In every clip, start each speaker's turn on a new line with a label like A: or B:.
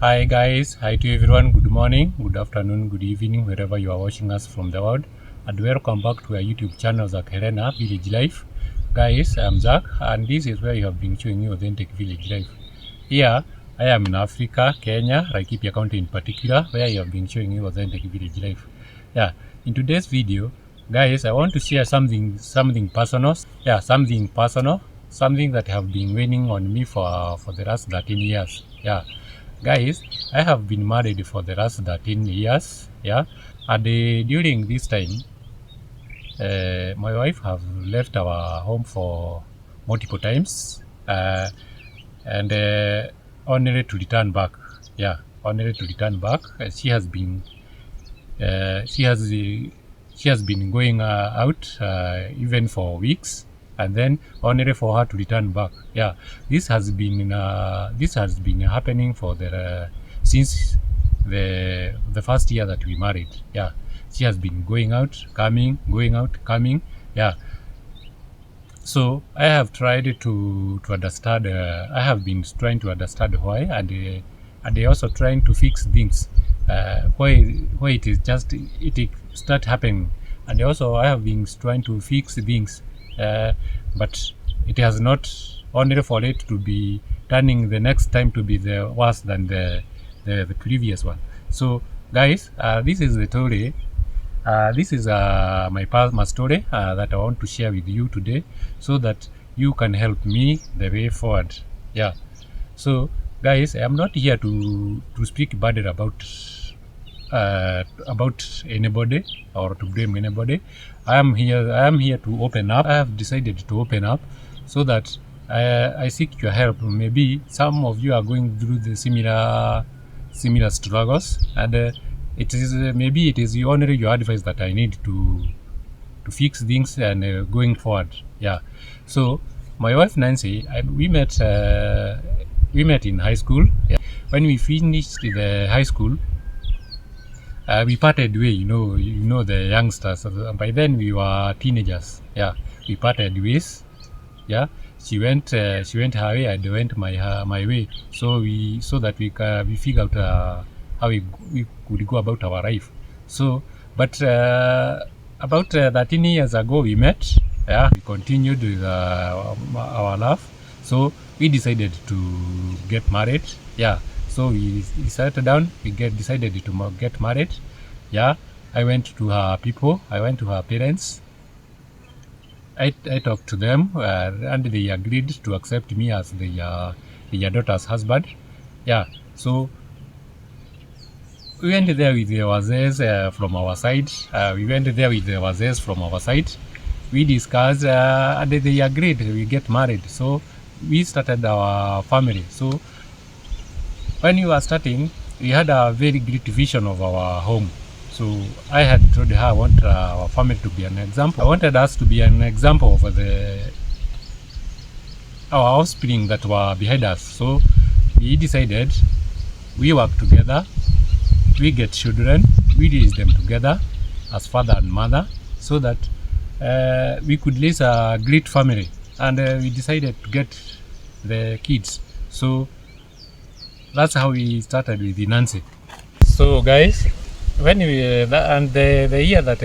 A: Hi guys, hi to everyone. Good morning, good afternoon, good evening, wherever you are watching us from the world, and welcome back to our YouTube channel, Zach Helena Village Life. Guys, I'm Zach, and this is where you have been showing you authentic village life. Here, I am in Africa, Kenya, Laikipia County in particular, where you have been showing you authentic village life. Yeah, in today's video, guys, I want to share something personal. Yeah, something personal, something that have been weighing on me for the last 13 years. Yeah. Guys, I have been married for the last 13 years, yeah, and during this time, my wife have left our home for multiple times, and only to return back, yeah, only to return back. She has been, she has been going out even for weeks, and then only for her to return back. Yeah, this has been happening for the since the first year that we married. Yeah, she has been going out, coming, going out, coming. Yeah, so I have tried to understand. I have been trying to understand why, and also trying to fix things. Why it is just it start happening, and also I have been trying to fix things, but it has not, only for it to be turning the next time to be the worse than the previous one. So guys, this is the story. This is my personal story that I want to share with you today, so that you can help me the way forward. Yeah. So, guys, I'm not here to speak badly about anybody or to blame anybody. I am here to open up. I have decided to open up so that I seek your help. Maybe some of you are going through the similar struggles, and it is maybe it is only your advice that I need to fix things and going forward. Yeah. So my wife Nancy, we met in high school. Yeah. When we finished the high school, we parted way. You know the youngsters. By then we were teenagers. Yeah, we parted ways. Yeah, she went her way, I went my way. So we figure out how we could go about our life. So, but about 13 years ago we met. Yeah, we continued with our love. So we decided to get married. Yeah, so we settled down. We decided to get married. Yeah, I went to her people. I went to her parents. I talked to them, and they agreed to accept me as their daughter's husband. Yeah, so we went there with the wazees from our side. We discussed, and they agreed we get married. So we started our family. So when we were starting, we had a very great vision of our home. So I had told her I want our family to be an example. I wanted us to be an example of our offspring that were behind us. So we decided, we work together, we get children, we raise them together as father and mother, so that we could raise a great family. And we decided to get the kids. So that's how we started with Nancy. So guys, when we the year that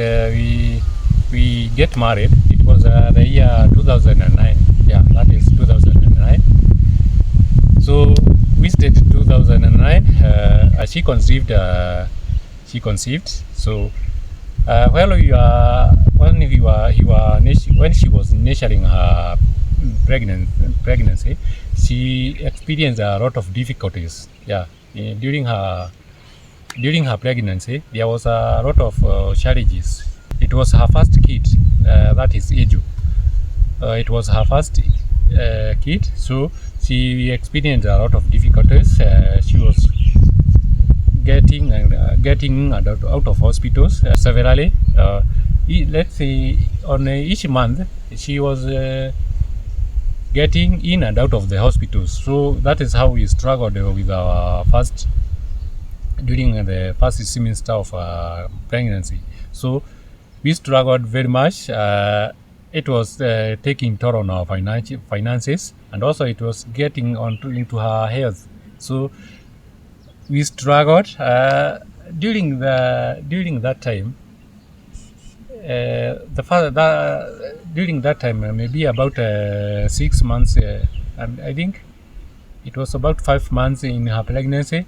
A: we get married, it was the year 2009. Yeah, that is 2009. So we stayed 2009. She conceived. So when she was nurturing her pregnancy, she experienced a lot of difficulties. Yeah, during her pregnancy, there was a lot of challenges. It was her first kid, that is Eju. It was her first kid, so she experienced a lot of difficulties. She was getting out of hospitals severally. Let's say on each month, she was getting in and out of the hospitals. So that is how we struggled with our during the first semester of pregnancy. So we struggled very much. It was taking toll on our finances, and also it was getting into her health. So we struggled during that time. During that time, maybe about 6 months, and I think it was about 5 months in her pregnancy.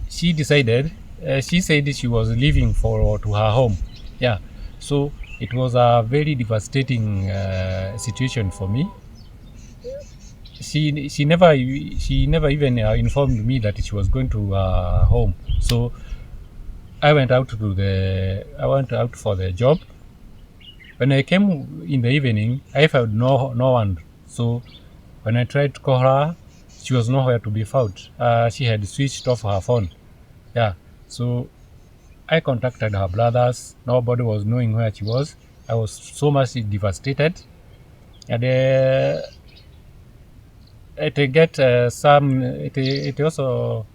A: She decided. She said she was leaving for to her home. Yeah, so it was a very devastating situation for me. She never even informed me that she was going to home. So I went out for the job. When I came in the evening, I found no one. So when I tried to call her, she was nowhere to be found. She had switched off her phone. Yeah. So I contacted her brothers. Nobody was knowing where she was. I was so much devastated, and it also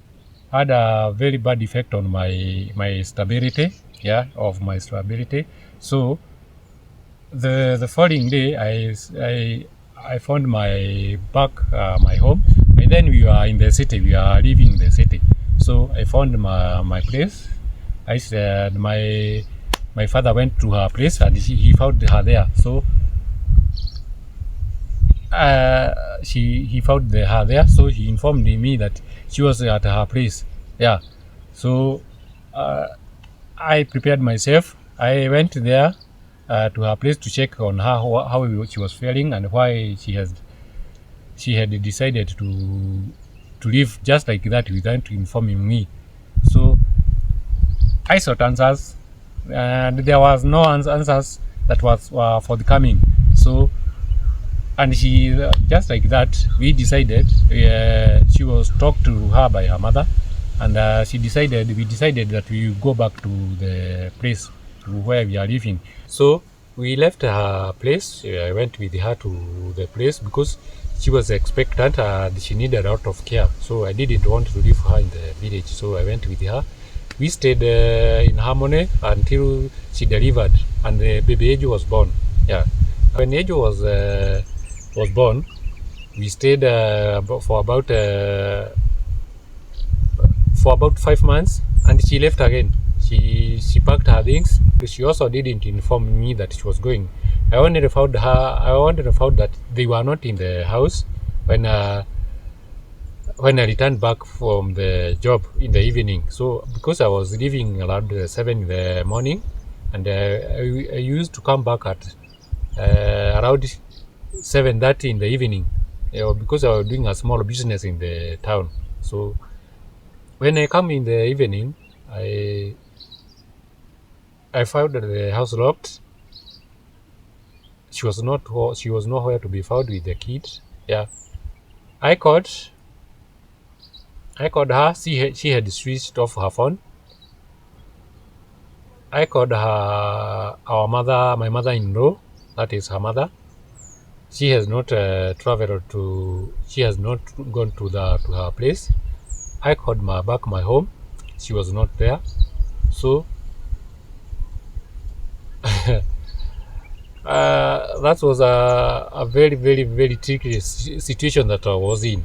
A: had a very bad effect on my stability. Yeah, of my stability. So the following day, I found my home. And then we are in the city. We are leaving the city. So I found my place. I said my father went to her place and he found her there. So he found her there. So he informed me that she was at her place. Yeah. So I prepared myself. I went there to her place to check on her how she was feeling and why she had decided to leave just like that without informing me. So I sought answers, and there was no answers that was forthcoming. So and she just like that we decided she was talked to her by her mother, and we decided that we go back to the place to where we are living. So we left her place. I went with her to the place because she was expectant and she needed a lot of care. So I didn't want to leave her in the village. So I went with her. We stayed in harmony until she delivered and the baby Ejo was born. Yeah. When Ejo was born, we stayed for about 5 months, and she left again. She packed her things. She also didn't inform me that she was going. I only found that they were not in the house when I returned back from the job in the evening. So because I was leaving around 7 in the morning, and I used to come back at around 7:30 in the evening, because I was doing a small business in the town. So when I come in the evening, I found the house locked. She was nowhere to be found with the kid. Yeah, I called her. She had switched off her phone. I called my mother-in-law. That is her mother. She has not she has not gone to her place. I called back my home. She was not there. So that was a very, very, very tricky situation that I was in.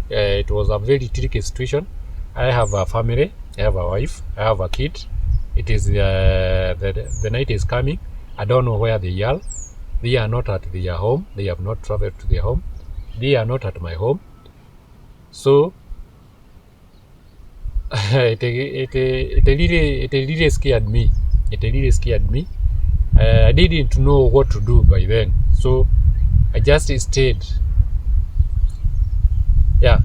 A: It was a very tricky situation. I have a family. I have a wife. I have a kid. It is the night is coming. I don't know where they are. They are not at their home. They have not traveled to their home. They are not at my home. So it really scared me. It really scared me. I didn't know what to do by then, so I just stayed. Yeah,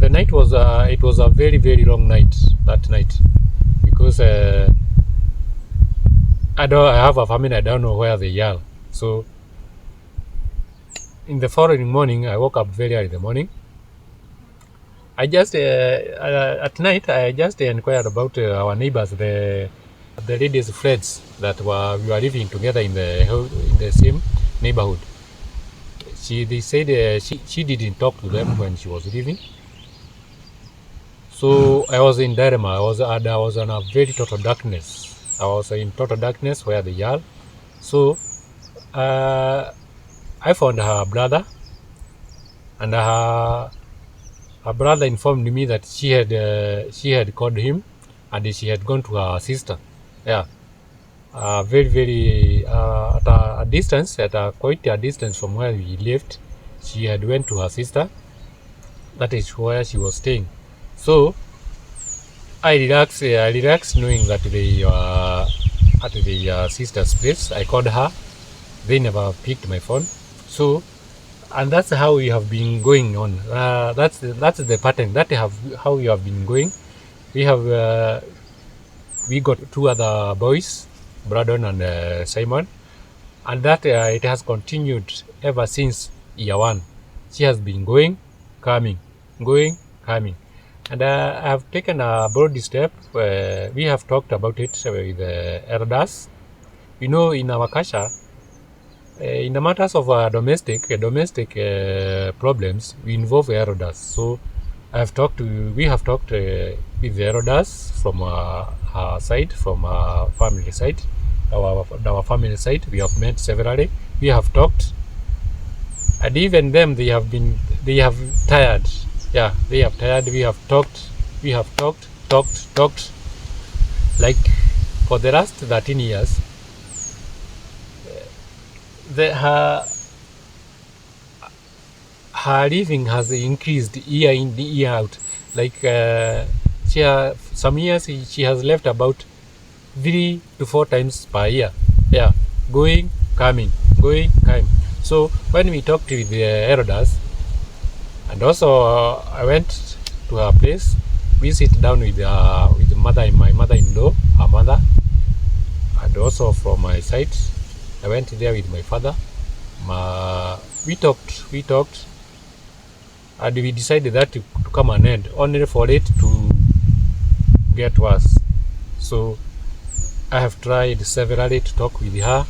A: the night was it was a very, very long night that night, because I have a family. I don't know where they are. So in the following morning, I woke up very early in the morning. I just at night I just inquired about our neighbors, the ladies' friends that we were living together in the same neighborhood. They said she didn't talk to them when she was leaving. So I was in dilemma. I was in a very total darkness. I was in total darkness where they are. So I found her brother and her brother informed me that she had called him, and she had gone to her sister. Yeah, very at a distance, at a quite a distance from where we lived. She had went to her sister. That is where she was staying. So I relaxed knowing that they were at the sister's place. I called her. They never picked my phone. So, and that's how we have been going on. That's the pattern. That have how we have been going. We have we got two other boys, Brandon and Simon, and that it has continued ever since year one. She has been going, coming, going, coming. And I have taken a broad step. We have talked about it with the elders. You know, in our culture, in the matters of domestic problems, we involve elders. So we have talked with the elders from her side, from our family side, our family side. We have met severally. We have talked, and even them, they have tired. Yeah, they have tired. We have talked, talked, like for the last 13 years. Her living has increased year in year out. Like some years she has left about 3 to 4 times per year. Yeah, going, coming, going, coming. So when we talked with the elders, and also I went to her place. We sit down with my mother-in-law, her mother, and also from my side, I went there with my father. We talked, and we decided that to come an end, only for it to get worse. So I have tried severally to talk with her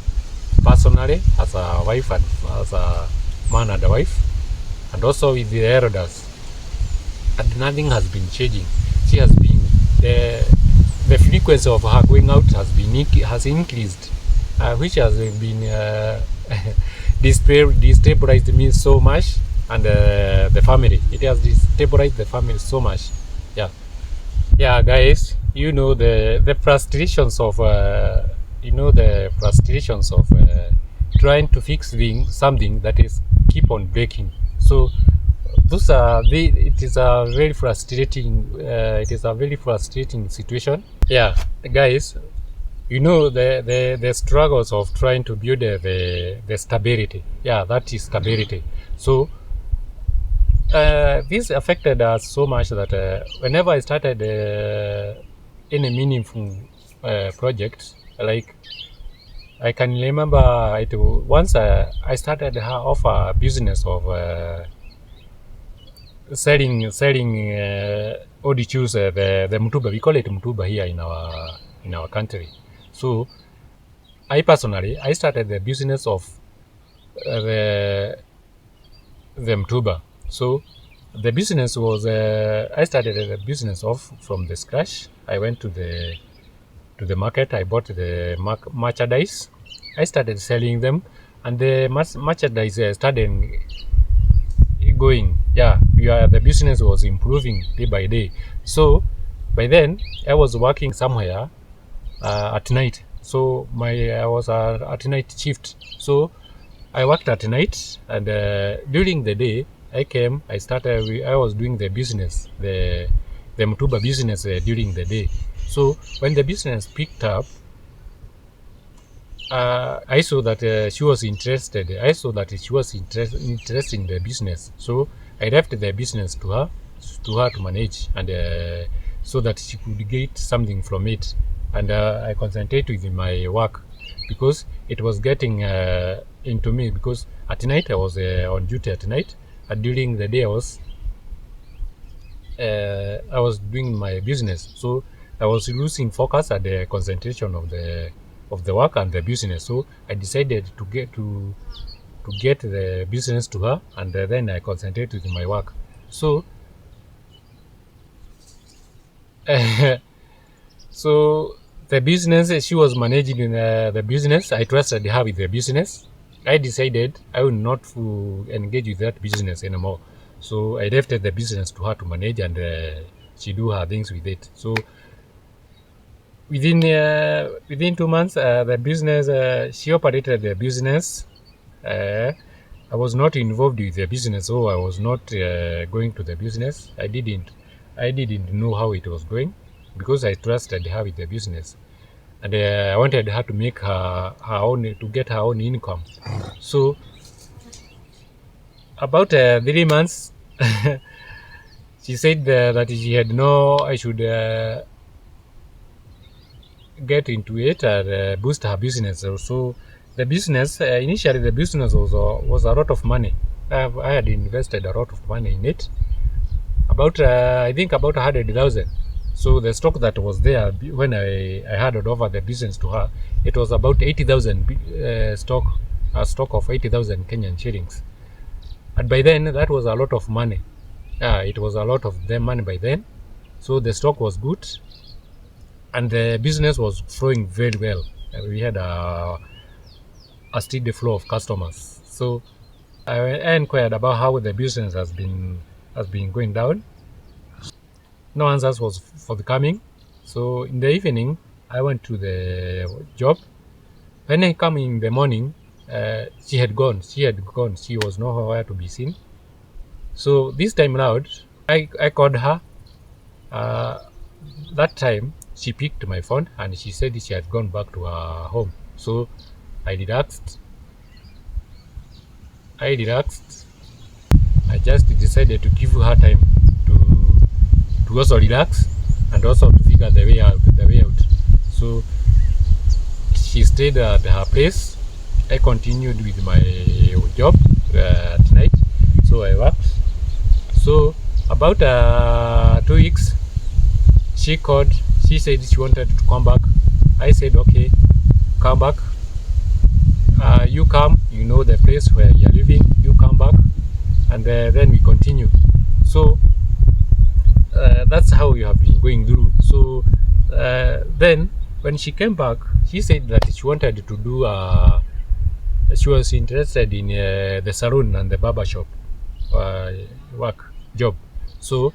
A: personally, as a wife and as a man and a wife, and also with the elders, and nothing has been changing. She has been the frequency of her going out has increased, which has been destabilized me so much, and the family. It has destabilized the family so much. Yeah, guys. You know the frustrations of trying to fix something that is keep on breaking. So those are it is a very frustrating situation. Yeah, guys, you know the struggles of trying to build the stability. Yeah, that is stability. So this affected us so much that whenever I started any meaningful project, like I can remember once I started her off a business of selling old shoes, the mtuba. We call it mtuba here in our country. So I personally started the business of the mtuba. So the business was I started the business off from the scratch. I went to the market. I bought the merchandise. I started selling them, and the merchandise started going. Yeah, the business was improving day by day. So by then I was working somewhere at night. So I was at night shift. So I worked at night, and during the day I was doing the business, the mtuba business during the day. So when the business picked up, I saw that she was interested. I saw that she was interested in the business. So I left the business to her to manage, and so that she could get something from it. And I concentrated with my work, because it was getting into me. Because at night I was on duty at night, and during the day I was doing my business. So I was losing focus at the concentration of the work and the business. So I decided to get the business to her, and then I concentrated with my work. So so the business, she was managing the business. I trusted her with the business. I decided I will not engage with that business anymore. So I left the business to her to manage, and she do her things with it. So within 2 months, the business she operated the business. I was not involved with the business, so I was not going to the business. I didn't know how it was going because I trusted her with the business, and I wanted her to make her own, to get her own income. So about 3 months, she said that she had I should get into it and boost her business. So the business, initially the business was a lot of money. I had invested a lot of money in it, about I think about 100,000. So the stock that was there when I handed over the business to her, it was about 80,000 stock, a stock of 80,000 Kenyan shillings. And by then, that was a lot of money. It was a lot of the money by then. So the stock was good, and the business was flowing very well. We had a steady flow of customers. So I inquired about how the business has been going down. No answers was forthcoming. So in the evening, I went to the job. When I come in the morning, she had gone. She was nowhere to be seen. So this time around, I called her. That time, she picked my phone and she said she had gone back to her home. So I relaxed. I just decided to give her time to also relax and also to figure the way out. So she stayed at her place. I continued with my job at night. So I worked. So about 2 weeks, she called. She said she wanted to come back. I said, okay, come back. You come, you know the place where you're living, you come back, and then we continue. So that's how we have been going through. So then when she came back, she said that she wanted to do she was interested in the salon and the barber shop job. So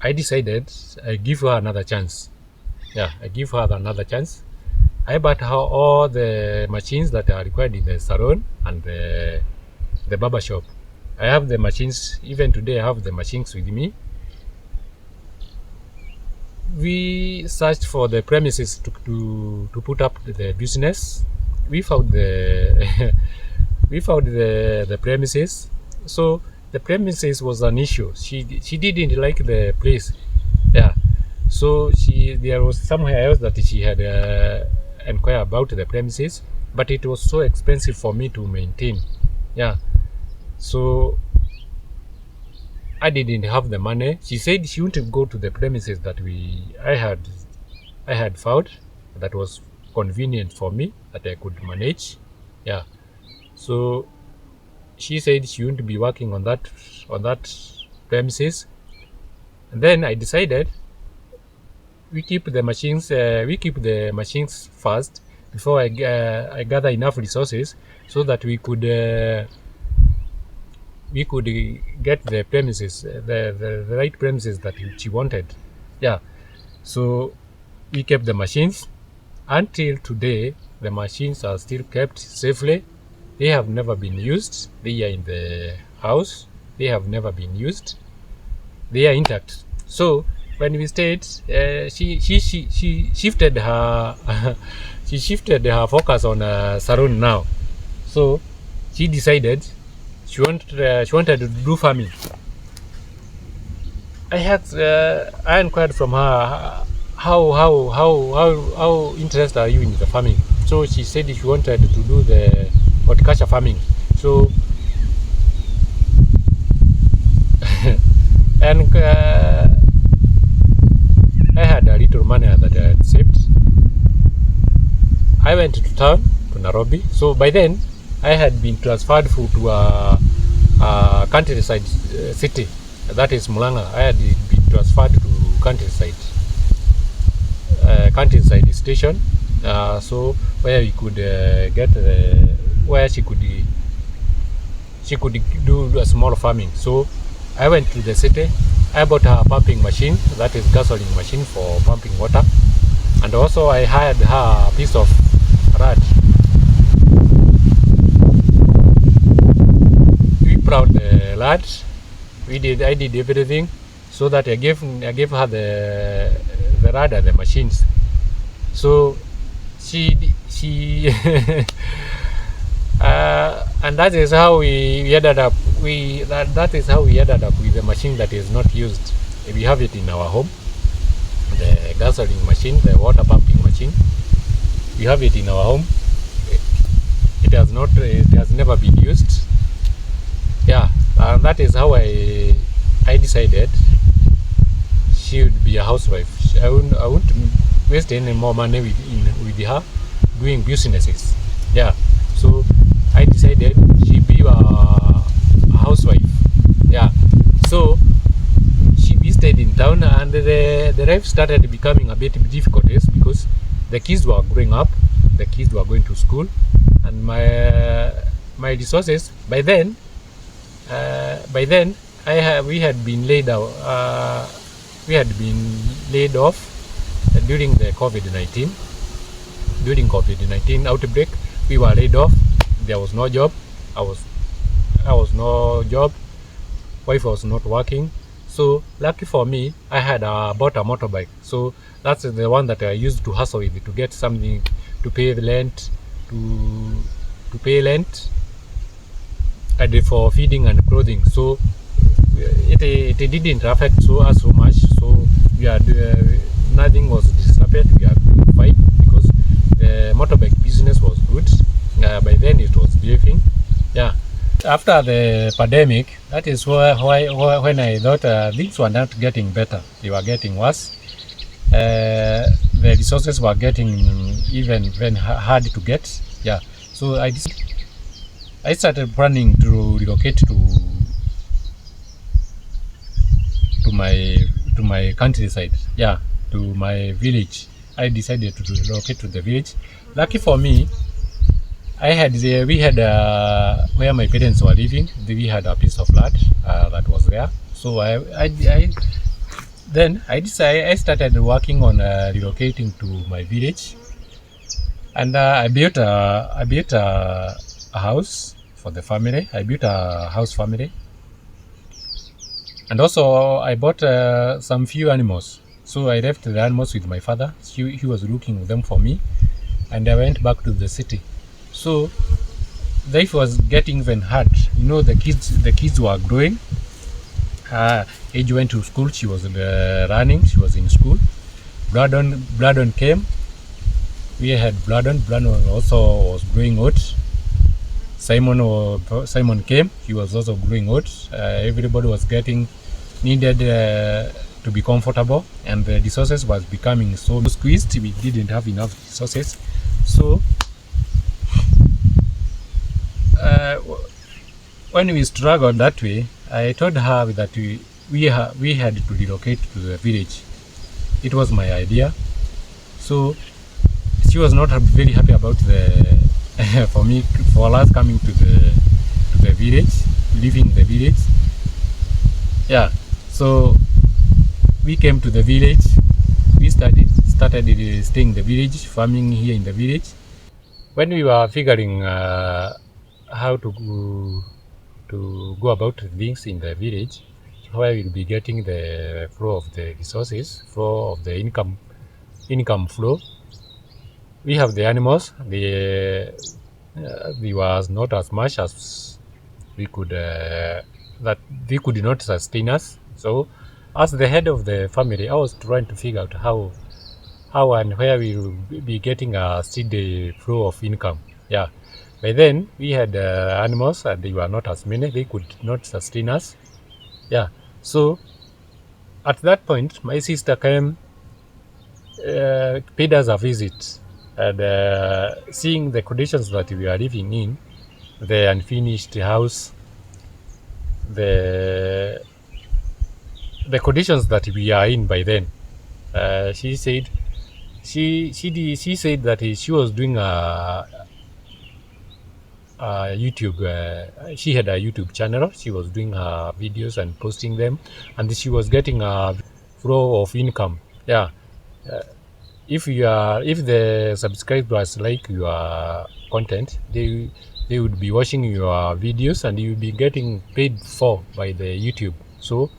A: I decided I give her another chance. I give her another chance. I bought her all the machines that are required in the salon and the barber shop. I have the machines. Even today, I have the machines with me. We searched for the premises to put up the business. We found the the premises. So the premises was an issue. She didn't like the place. So there was somewhere else that she had inquired about the premises, but it was so expensive for me to maintain. So I didn't have the money. She said she wanted to go to the premises that I had found that was convenient for me, that I could manage. So she said she wouldn't be working on that premises. And then I decided we keep the machines first before I gather enough resources so that we could get the premises, the right premises that she wanted. So we kept the machines. Until today, the machines are still kept safely. They have never been used. They are in the house. They have never been used. They are intact. So when we stayed, she shifted her she shifted her focus on salon now. So she decided she wanted to do farming. I inquired from her how interested are you in the farming. So she said she wanted to do the horticulture farming. So and I had a little money that I had saved. I went to town, to Nairobi. So by then, I had been transferred to a countryside city, that is Mulanga. I had been transferred to countryside station. So where we could get where she could do a small farming. So I went to the city. I bought a pumping machine, that is gasoline machine for pumping water, and also I hired her a piece of rod. We plowed the rod. I did everything, so that I gave her the rod and the machines. So she and that is how we ended up. That is how we ended up with the machine that is not used. We have it in our home, the gasoline machine, the water pumping machine. We have it in our home. It has never been used. Yeah, and that is how I decided she would be a housewife. I won't waste any more money with her doing businesses. Yeah, so I decided she be a housewife. Yeah, so she stayed in town, and the life started becoming a bit difficult because the kids were growing up, the kids were going to school, and my resources by then we had been laid off during the COVID-19. During COVID-19 outbreak, we were laid off. There was no job. I was no job. Wife was not working. So lucky for me, I had bought a motorbike. So that's the one that I used to hustle with to get something to pay the rent, to pay rent, and for feeding and clothing. So it didn't affect us so much. So we are nothing was disrupted. We are doing fine because the motorbike business was good. By then it was behaving. Yeah. After the pandemic, that is when I thought things were not getting better. They were getting worse. The resources were getting even hard to get. Yeah. So I started planning to relocate to my countryside. Yeah, to my village. I decided to relocate to the village. Lucky for me, we had where my parents were living. We had a piece of land that was there. So I started working on relocating to my village, and I built a house for the family. I built a house family, and also I bought some few animals. So I left the animals with my father. He was looking them for me, and I went back to the city. So life was getting even hard. You know, the kids were growing. Age went to school. She was running. She was in school. Bloodon came. We had Bloodon. Bloodon also was growing old. Simon came. He was also growing old. Everybody was needed to be comfortable, and the resources was becoming so squeezed. We didn't have enough resources. So when we struggled that way, I told her that we had to relocate to the village. It was my idea. So she was not very happy about for us coming to the village, leaving the village. Yeah. So we came to the village. We started staying in the village, farming here in the village. When we were figuring how to go about things in the village, where we'll be getting the flow of the resources, flow of the income flow. We have the animals. They was not as much as we could that they could not sustain us. So, as the head of the family, I was trying to figure out how and where we will be getting a steady flow of income. Yeah. By then, we had animals, and they were not as many. They could not sustain us. Yeah. So, at that point, my sister came, paid us a visit, and seeing the conditions that we are living in, the unfinished house, the conditions that we are in by then, she said she said that she was doing YouTube. She had a YouTube channel. She was doing her videos and posting them, and she was getting a flow of income. Yeah, if the subscribers like your content, they would be watching your videos, and you'll be getting paid for by the YouTube. So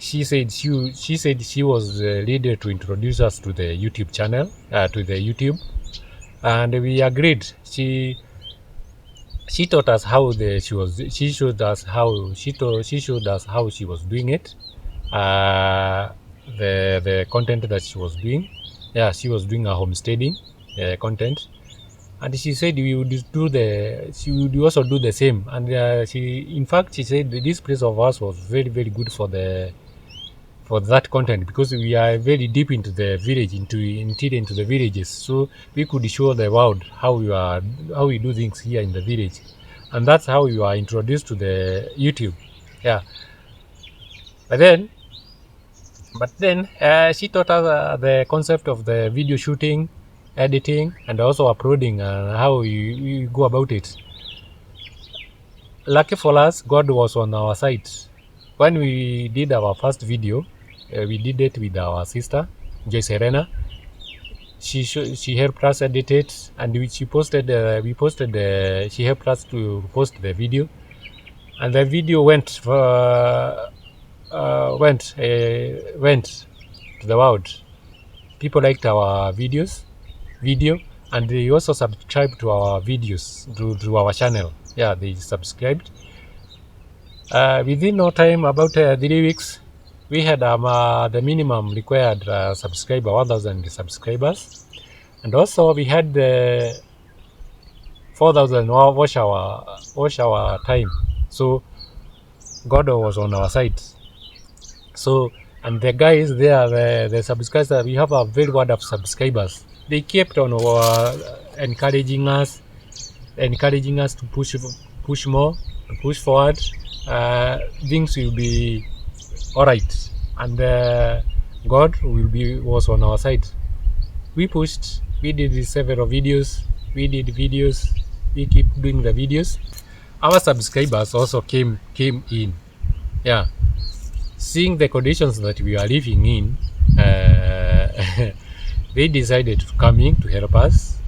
A: she said she was ready to introduce us to the YouTube channel, to the YouTube, and we agreed. She taught us how she showed us how she showed us how she was doing it, the content that she was doing. Yeah, she was doing a homesteading content, and she said she would also do the same. And she said this place of ours was very, very good for that content, because we are very deep into the village, into the villages, so we could show the world how we do things here in the village. And that's how you are introduced to the YouTube. Yeah, but then she taught us the concept of the video shooting, editing, and also uploading, and how you go about it. Lucky for us, God was on our side. When we did our first video, we did it with our sister, Joyce Helena. She helped us edit it, and she helped us to post the video, and the video went to the world. People liked our video, and they also subscribed to our videos, to our channel. Yeah, they subscribed. Within no time, about 3 weeks, we had the minimum required subscriber, 1,000 subscribers, and also we had 4,000 watch our time. So God was on our side. So, and the guys there, the subscribers, we have a very lot of subscribers. They kept on encouraging us to push more, to push forward. Things will be all right, and God was on our side. We pushed. We did several videos. We keep doing the videos. Our subscribers also came in. Yeah, seeing the conditions that we are living in, they decided to come in to help us.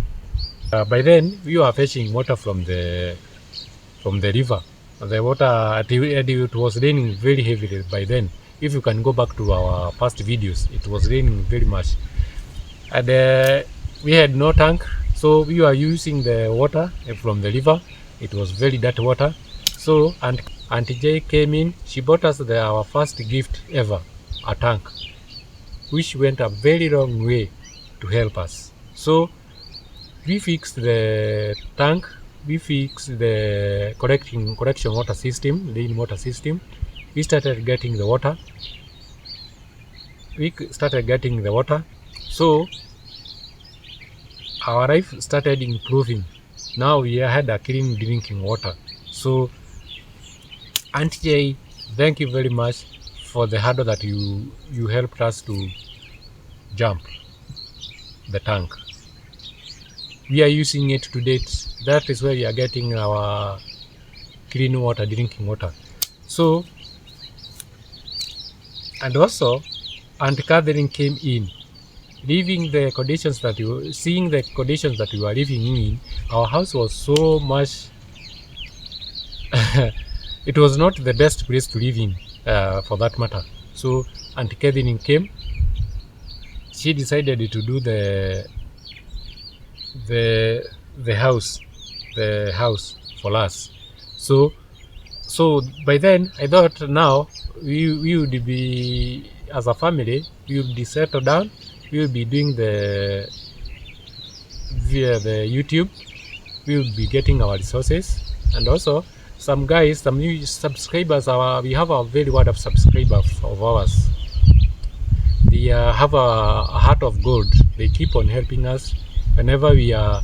A: By then, we were fetching water from the river. The water, it was raining very heavily by then. If you can go back to our past videos, it was raining very much, and we had no tank, so we were using the water from the river. It was very dirty water. So Auntie J came in. She bought us our first gift ever, a tank, which went a very long way to help us. So we fixed the tank. We fixed the correction water system, rain water system. We started getting the water. So our life started improving. Now we had a clean drinking water. So Auntie J, thank you very much for the hurdle that you helped us to jump the tank. We are using it to date. That is where we are getting our clean water, drinking water. So, and also, Aunt Catherine came in, seeing the conditions that we were living in. Our house was so much. It was not the best place to live in, for that matter. So, Aunt Catherine came. She decided to do the house for us. So by then I thought, now we would be, as a family, we would be settled down. We will be doing via the YouTube. We will be getting our resources, and also some new subscribers. We have a very lot of subscribers of ours. They have a heart of gold. They keep on helping us whenever we are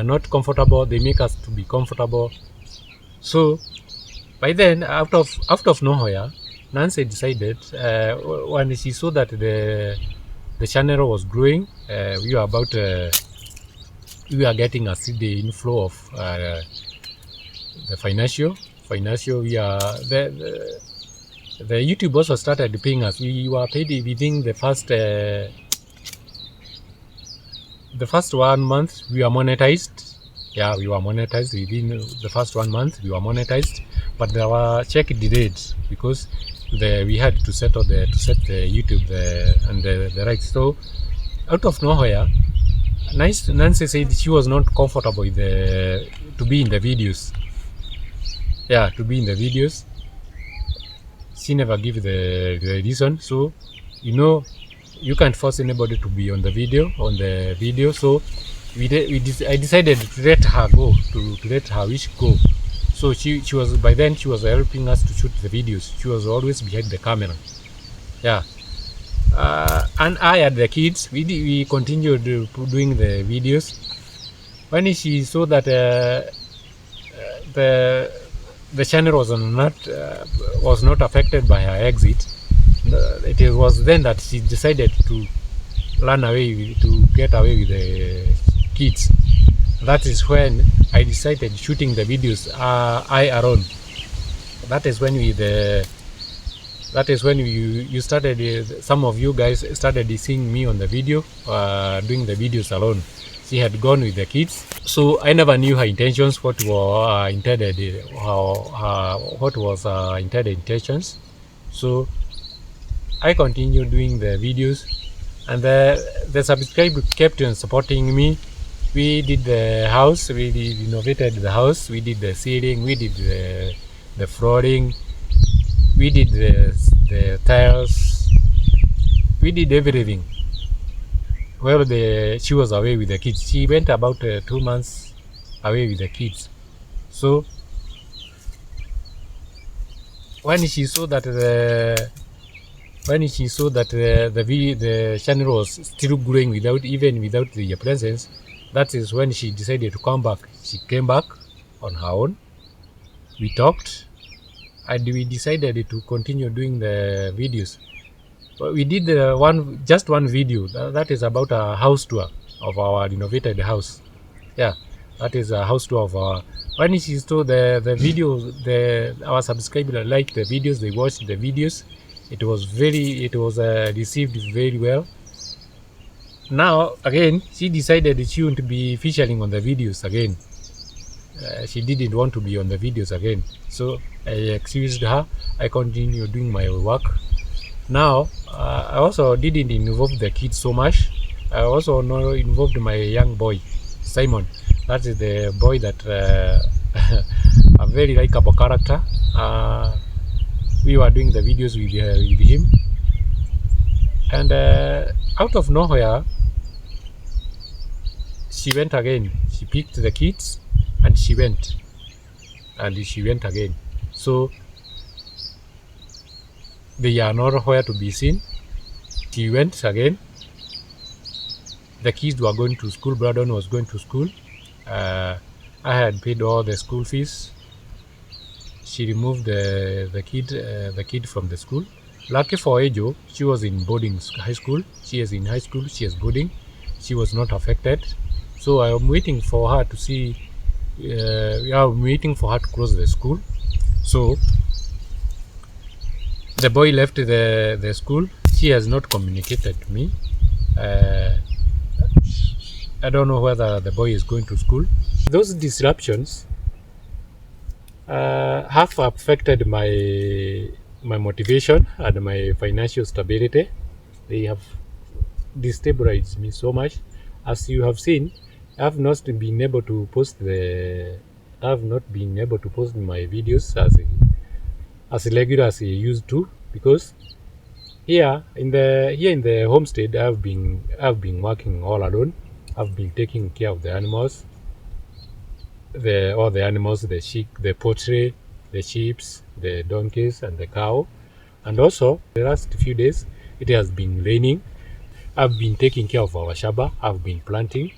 A: not comfortable. They make us to be comfortable. So by then, out of nowhere, Nancy decided, when she saw that the channel was growing, we were about we are getting a steady inflow of the financial. We are the YouTube also started paying us. We were paid within the first 1 month. We were monetized. Yeah, we were monetized within the first 1 month. We were monetized, but our check delayed because we had to set the YouTube and the rights. So out of nowhere, Nancy said she was not comfortable with to be in the videos. Yeah, to be in the videos. She never gave the reason. So, you can't force anybody to be on the video. So I decided to let her go, to let her wish go. So she was, by then she was helping us to shoot the videos. She was always behind the camera. Yeah. And I had the kids. We continued doing the videos. When she saw that the channel was not affected by her exit, it was then that she decided to get away with the kids. That is when I decided shooting the videos I alone. That is when you started, some of you guys started seeing me on the video, doing the videos alone. She had gone with the kids, so I never knew her intentions, what were intended, what was intended intentions. So I continued doing the videos, and the subscribers kept on supporting me. We did the house, we renovated the house, we did the ceiling, we did the flooring, we did the tiles, we did everything. Well, she was away with the kids. She went about 2 months away with the kids. So when she saw that the channel was still growing without the presence, that is when she decided to come back. She came back on her own. We talked, and we decided to continue doing the videos. But we did just one video. That is about a house tour of our renovated house. Yeah, that is a house tour of our. When she saw the videos, our subscribers liked the videos. They watched the videos. It was received very well. Now again, she decided she wouldn't be featuring on the videos again. She didn't want to be on the videos again. So I excused her. I continued doing my work. Now I also didn't involve the kids so much. I also involved my young boy, Simon. That is the boy that a very likable character. We were doing the videos with him, and out of nowhere, she went again. She picked the kids and she went again. So they are nowhere to be seen. She went again. The kids were going to school. Brandon was going to school. I had paid all the school fees. She removed the kid from the school. Lucky for Ejo, she was in high school. She is in high school. She is boarding. She was not affected. So I am waiting for her to see. I'm waiting for her to close the school. So the boy left the school. She has not communicated to me. I don't know whether the boy is going to school. Those disruptions have affected my motivation and my financial stability. They have destabilized me so much. As you have seen, I have not been able to post my videos as regular as I used to, because here in the homestead I've been working all alone. I've been taking care of the animals, all the animals, the sheep, the poultry, the sheep, the donkeys, and the cow. And also, the last few days, it has been raining. I've been taking care of our shaba. I've been planting.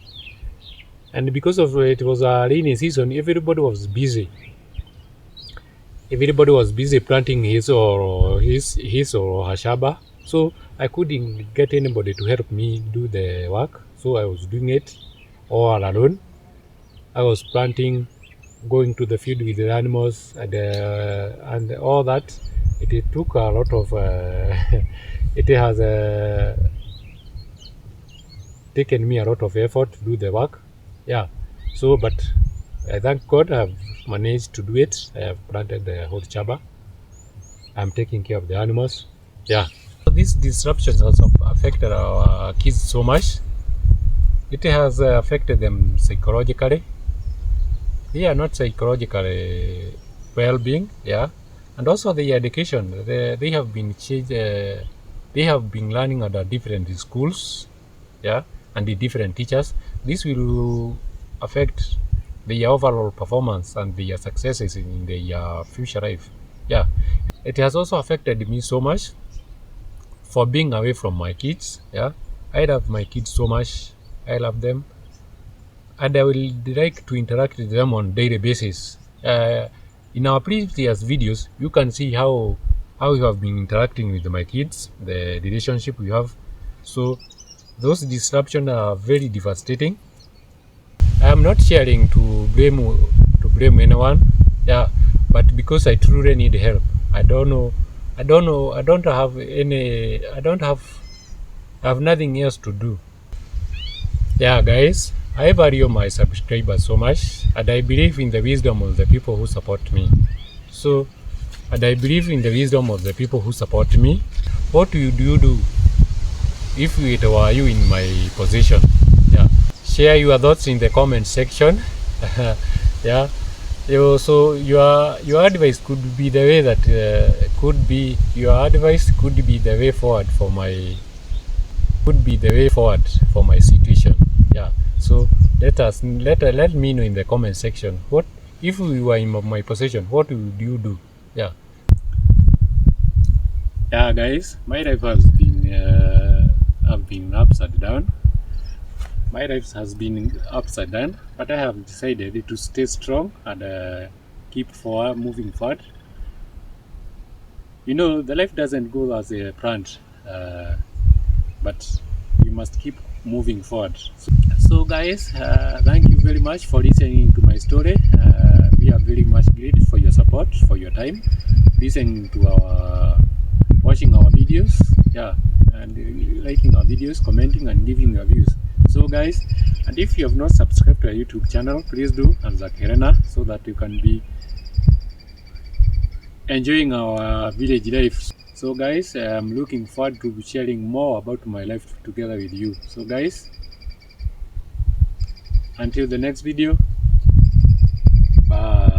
A: And because of it was a rainy season, everybody was busy. Everybody was busy planting his or her shaba. So I couldn't get anybody to help me do the work. So I was doing it all alone. I was planting, going to the field with the animals, and all that. It took a lot of. It has taken me a lot of effort to do the work. Yeah. So, but I thank God I've managed to do it. I have planted the whole chaba. I'm taking care of the animals. Yeah. So these disruptions also affected our kids so much. It has affected them psychologically. They are not psychologically well-being. Yeah, and also the education. They have been changed. They have been learning at different schools. Yeah, and the different teachers. This will affect their overall performance and their successes in their future life. Yeah, it has also affected me so much for being away from my kids. Yeah, I love my kids so much. I love them, and I will like to interact with them on daily basis. In our previous videos, you can see how you have been interacting with my kids, the relationship we have. So those disruptions are very devastating. I am not sharing to blame anyone. Yeah, but because I truly need help. I don't know. I don't know. I don't have any. I have nothing else to do. Yeah, guys, I value my subscribers so much, and I believe in the wisdom of the people who support me. So, and I believe in the wisdom of the people who support me. What would you do if it were you in my position? Yeah, share your thoughts in the comment section. Yeah, so your advice could be the way that could be your advice could be the way forward for my could be the way forward for my situation. Yeah. So let me know in the comment section what if you were in my position, what would you do? Yeah. Yeah, guys, my life has been have been upside down. My life has been upside down, but I have decided to stay strong and keep forward, moving forward. You know, the life doesn't go as a planned, but you must keep moving forward. So guys, thank you very much for listening to my story. We are very much grateful for your support, for your time, listening to watching our videos, yeah, and liking our videos, commenting and giving your views. So guys, and if you have not subscribed to our YouTube channel, please do, and Helena, so that you can be enjoying our village life. So guys, I'm looking forward to sharing more about my life together with you. So guys, until the next video, bye.